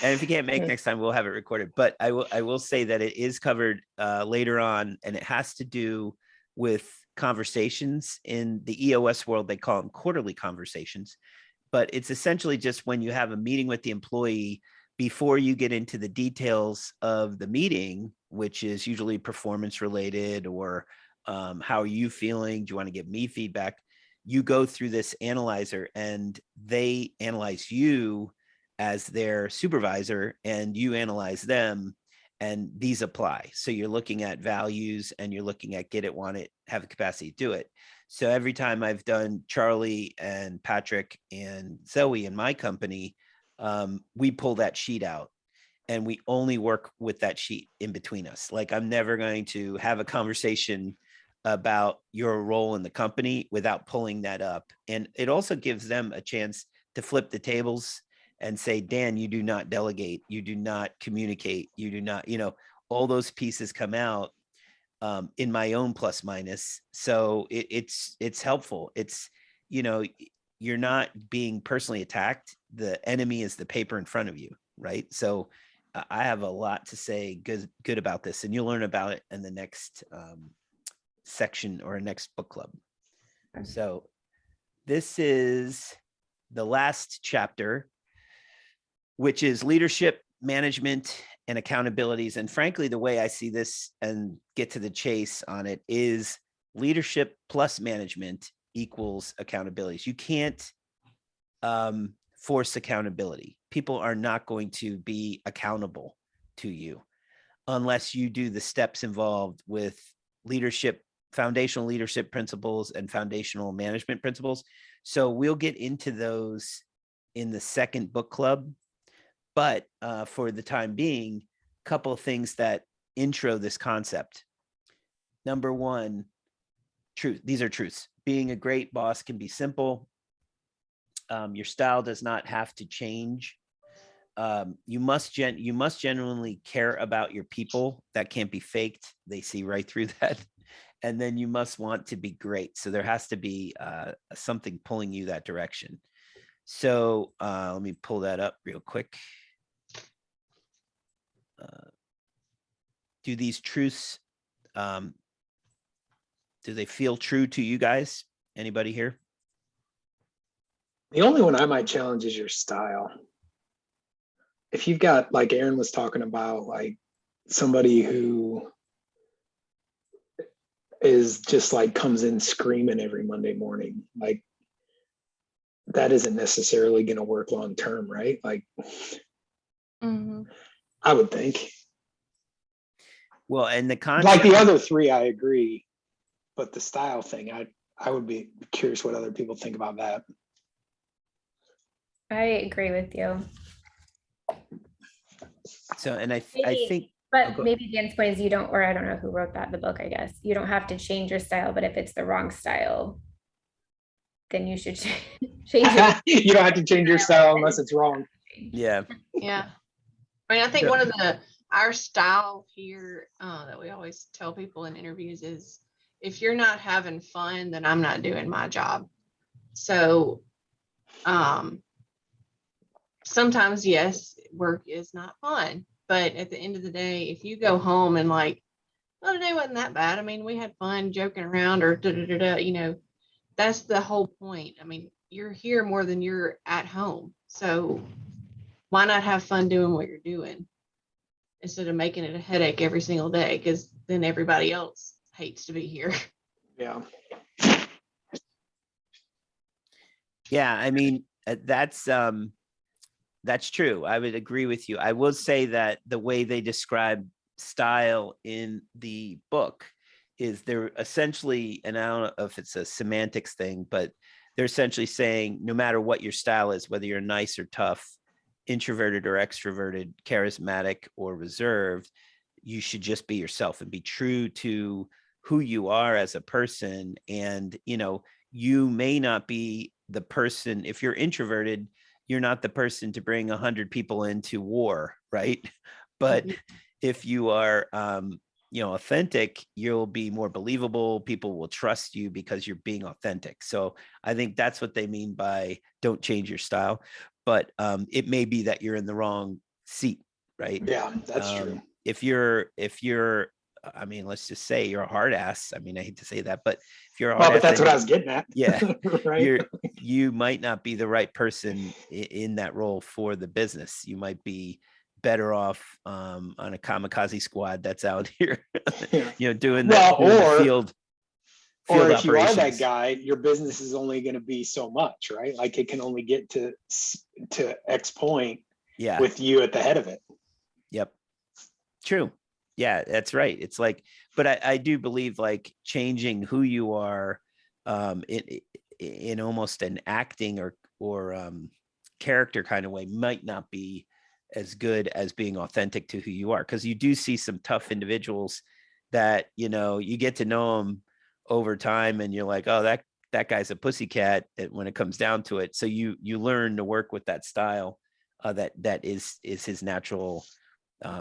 And if you can't make next time, we'll have it recorded. But I will say that it is covered later on, and it has to do with conversations. In the EOS world, they call them quarterly conversations. But it's essentially just when you have a meeting with the employee, before you get into the details of the meeting, which is usually performance related, or how are you feeling? Do you want to give me feedback? You go through this analyzer and they analyze you as their supervisor and you analyze them, and these apply. So you're looking at values and you're looking at get it, want it, have the capacity to do it. So every time I've done Charlie and Patrick and Zoe in my company, we pull that sheet out and we only work with that sheet in between us. Like I'm never going to have a conversation about your role in the company without pulling that up. And it also gives them a chance to flip the tables and say, Dan, you do not delegate, you do not communicate, you do not, all those pieces come out in my own plus minus. So it's helpful. It's, you're not being personally attacked. The enemy is the paper in front of you, right? So I have a lot to say good about this, and you'll learn about it in the next section or next book club. So this is the last chapter, which is leadership, management, and accountabilities. And frankly, the way I see this and get to the chase on it is leadership plus management equals accountabilities. You can't force accountability. People are not going to be accountable to you unless you do the steps involved with leadership, foundational leadership principles and foundational management principles. So we'll get into those in the second book club. But for the time being, a couple of things that intro this concept. Number one, truth. These are truths. Being a great boss can be simple. Your style does not have to change. You must genuinely care about your people. That can't be faked. They see right through that. And then you must want to be great. So there has to be something pulling you that direction. So let me pull that up real quick. Do these truths, do they feel true to you guys? Anybody here? The only one I might challenge is your style. If you've got, like Aaron was talking about, like somebody who is just like comes in screaming every Monday morning, like that isn't necessarily going to work long term, right? Like, I would think. Well, and the concept, like the other three, I agree, but the style thing, I would be curious what other people think about that. I agree with you. so, and I Maybe- think, But maybe Dan's point is you don't, or I don't know who wrote that in the book, I guess. You don't have to change your style, but if it's the wrong style, then you should change it. You don't have to change your style unless it's wrong. yeah, Yeah. I mean, I think Yeah. one of our style here that we always tell people in interviews is if you're not having fun, then I'm not doing my job. So sometimes, yes, work is not fun. But at the end of the day, if you go home and like, well, today wasn't that bad. I mean, we had fun joking around or you know, that's the whole point. I mean, you're here more than you're at home. So why not have fun doing what you're doing instead of making it a headache every single day? Because then everybody else hates to be here. Yeah. yeah. I mean, that's true. I would agree with you. I will say that the way they describe style in the book is they're essentially, and I don't know if it's a semantics thing, but they're essentially saying no matter what your style is, whether you're nice or tough, introverted or extroverted, charismatic or reserved, you should just be yourself and be true to who you are as a person. And, you know, you may not be the person, if you're introverted, you're not the person to bring 100 people into war, right? But if you are, you know, authentic, you'll be more believable. People will trust you because you're being authentic. So I think that's what they mean by don't change your style. But it may be that you're in the wrong seat, right? Yeah, that's true. If you're, I mean, let's just say you're a hard ass. I mean, I hate to say that, but if you're a hard Well, but ass, that's then what I was getting at. yeah, right. you might not be the right person in that role for the business. You might be better off on a kamikaze squad that's out here, Yeah. you know, doing Well, the field or if you are that operations. guy, your business is only going to be so much, right? Like it can only get to X point Yeah. with you at the head of it. Yep. True. Yeah, that's right. It's like, but I do believe like changing who you are in almost an acting or character kind of way might not be as good as being authentic to who you are. Because you do see some tough individuals that, you know, you get to know them over time and you're like, oh, that guy's a pussycat when it comes down to it. So you learn to work with that style that is his natural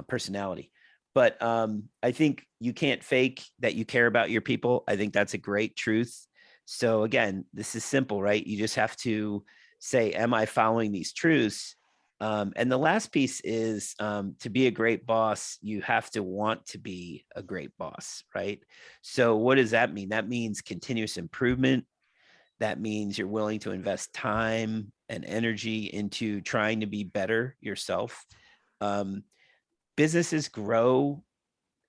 personality. But I think you can't fake that you care about your people. I think that's a great truth. So again, this is simple, right? You just have to say, am I following these truths? And the last piece is to be a great boss, you have to want to be a great boss, right? So what does that mean? That means continuous improvement. That means you're willing to invest time and energy into trying to be better yourself. Businesses grow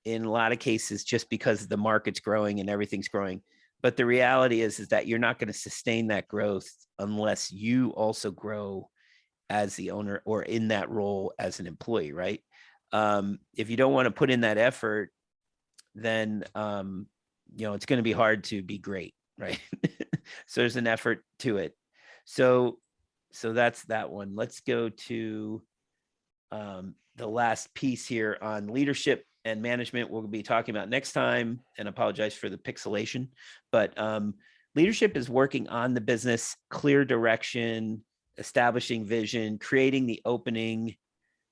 in a lot of cases just because the market's growing and everything's growing. But the reality is that you're not going to sustain that growth unless you also grow as the owner or in that role as an employee, right? If you don't want to put in that effort, then you know, it's going to be hard to be great, right? So there's an effort to it. So that's that one. Let's go to the last piece here on leadership and management we'll be talking about next time, and apologize for the pixelation, but leadership is working on the business, clear direction, establishing vision, creating the opening,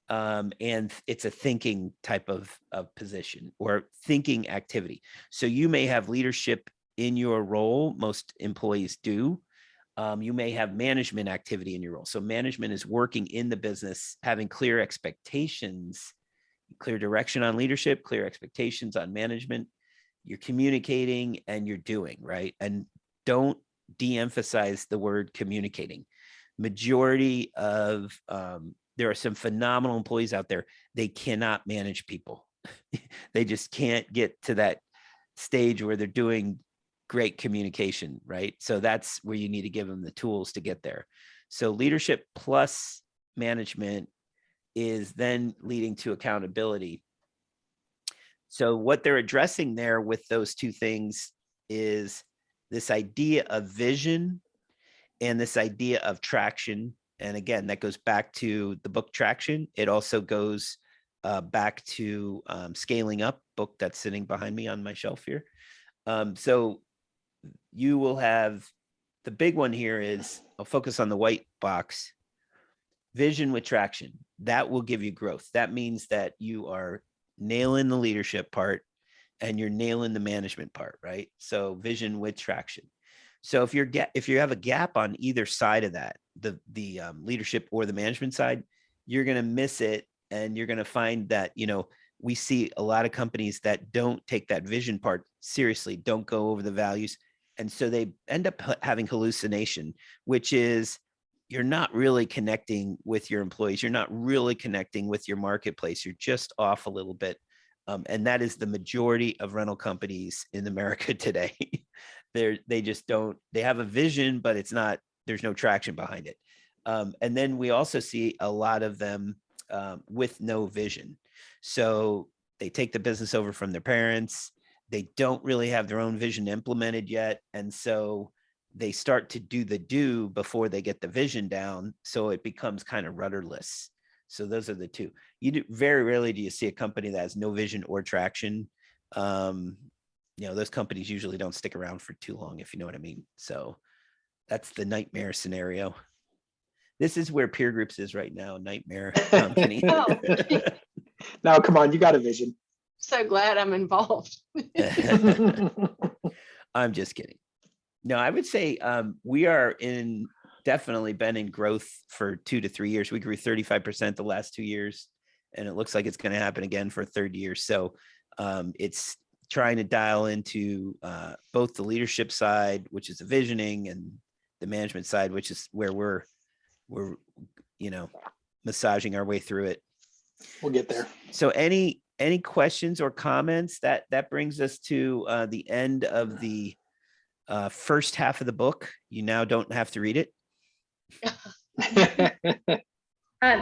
and it's a thinking type of position or thinking activity. So you may have leadership in your role, most employees do. You may have management activity in your role. So management is working in the business, having clear expectations, clear direction on leadership, clear expectations on management. You're communicating and you're doing, right? And don't de-emphasize the word communicating. Majority of, there are some phenomenal employees out there. They cannot manage people. They just can't get to that stage where they're doing great communication, right? So that's where you need to give them the tools to get there. So leadership plus management is then leading to accountability. So what they're addressing there with those two things is this idea of vision and this idea of traction. And again, that goes back to the book Traction. It also goes back to Scaling Up, book that's sitting behind me on my shelf here. So you will have, the big one here is, I'll focus on the white box, vision with traction. That will give you growth. That means that you are nailing the leadership part and you're nailing the management part, right? So vision with traction. So if you have a gap on either side of that, the leadership or the management side, you're going to miss it. And you're going to find that, we see a lot of companies that don't take that vision part seriously, don't go over the values. And so they end up having hallucination, which is you're not really connecting with your employees. You're not really connecting with your marketplace. You're just off a little bit. And that is the majority of rental companies in America today. They just don't, they have a vision, but there's no traction behind it. And then we also see a lot of them with no vision. So they take the business over from their parents. They don't really have their own vision implemented yet. And so they start to do before they get the vision down. So it becomes kind of rudderless. So those are the two. Very rarely do you see a company that has no vision or traction. Those companies usually don't stick around for too long, if you know what I mean. So that's the nightmare scenario. This is where peer groups is right now. Nightmare company. Now, come on, you got a vision. So glad I'm involved. I'm just kidding. No, I would say we are definitely been in growth for 2 to 3 years. We grew 35% the last 2 years, and it looks like it's going to happen again for a third year. So it's trying to dial into both the leadership side, which is the visioning, and the management side, which is where we're massaging our way through it. We'll get there. So any questions or comments? That brings us to the end of the first half of the book. You now don't have to read it.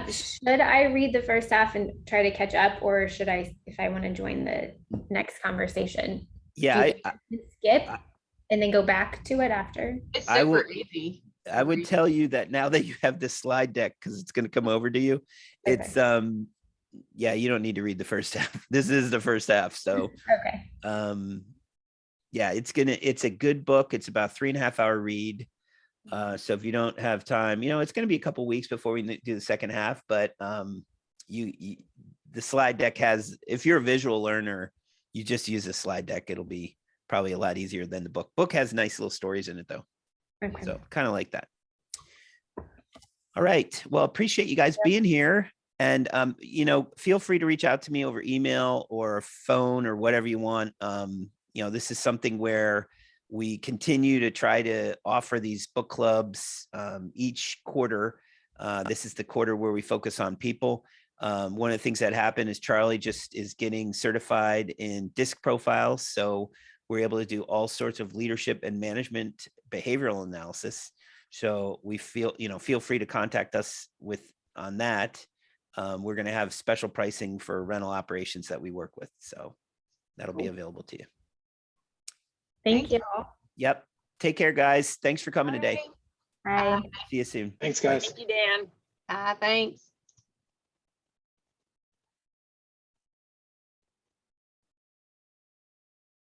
Should I read the first half and try to catch up, or should I, if I want to join the next conversation? Yeah, skip and then go back to it after. It's super easy. I would tell you that now that you have this slide deck, because it's going to come over to you. Okay. It's you don't need to read the first half. This is the first half. So okay. It's a good book. It's about 3.5 hour read. So if you don't have time, it's going to be a couple weeks before we do the second half, but the slide deck has, if you're a visual learner, you just use the slide deck. It'll be probably a lot easier than the book. Book has nice little stories in it though. Okay. So kind of like that. All right. Well, appreciate you guys being here. And, feel free to reach out to me over email or phone or whatever you want. This is something where we continue to try to offer these book clubs each quarter. This is the quarter where we focus on people. One of the things that happened is Charlie just is getting certified in DISC profiles. So we're able to do all sorts of leadership and management behavioral analysis. So we feel free to contact us on that. We're going to have special pricing for rental operations that we work with. So that'll be available to you. Thank you. Yep. Take care, guys. Thanks for coming today. Bye. See you soon. Thanks, guys. Thank you, Dan. Thanks.